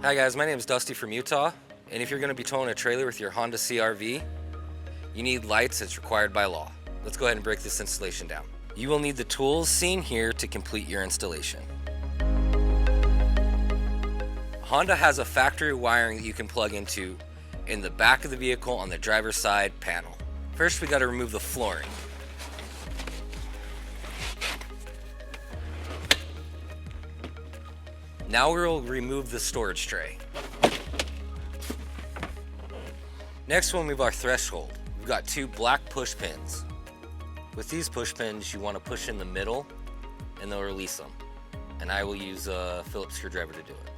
Hi guys, my name is Dusty from Utah, and if you're going to be towing a trailer with your Honda CR-V, you need lights as required by law. Let's go ahead and break this installation down. You will need the tools seen here to complete your installation. Honda has a factory wiring that you can plug into in the back of the vehicle on the driver's side panel. First, we got to remove the flooring. Now we'll remove the storage tray. Next, we'll remove our threshold. We've got two black push pins. With these push pins, you want to push in the middle and they'll release them. And I will use a Phillips screwdriver to do it.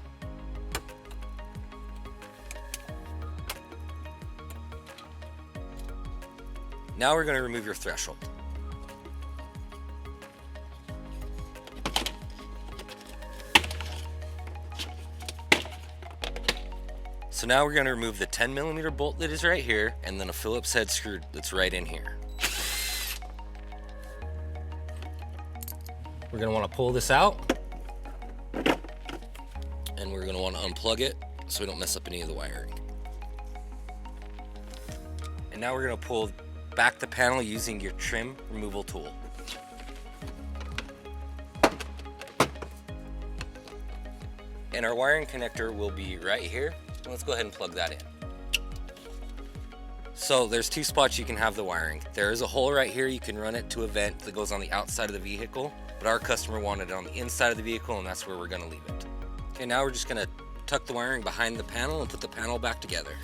Now we're going to remove your threshold. So now we're going to remove the 10mm bolt that is right here, and then a Phillips head screw that's right in here. We're going to want to pull this out, and we're going to want to unplug it so we don't mess up any of the wiring. And now we're going to pull back the panel using your trim removal tool. And our wiring connector will be right here. Let's go ahead and plug that in. So there's two spots you can have the wiring. There is a hole right here. You can run it to a vent that goes on the outside of the vehicle, but our customer wanted it on the inside of the vehicle, and that's where we're going to leave it. Okay, now we're just going to tuck the wiring behind the panel and put the panel back together.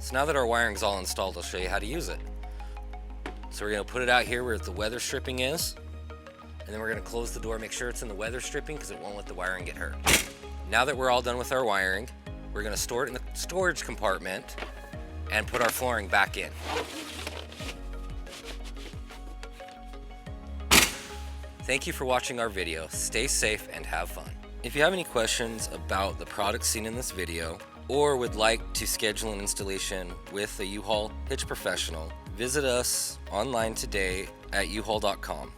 So now that our wiring's all installed, I'll show you how to use it. So we're going to put it out here where the weather stripping is, and then we're going to close the door, make sure it's in the weather stripping because it won't let the wiring get hurt. Now that we're all done with our wiring, we're going to store it in the storage compartment and put our flooring back in. Thank you for watching our video. Stay safe and have fun. If you have any questions about the products seen in this video, or would like to schedule an installation with a U-Haul Hitch professional, visit us online today at uhaul.com.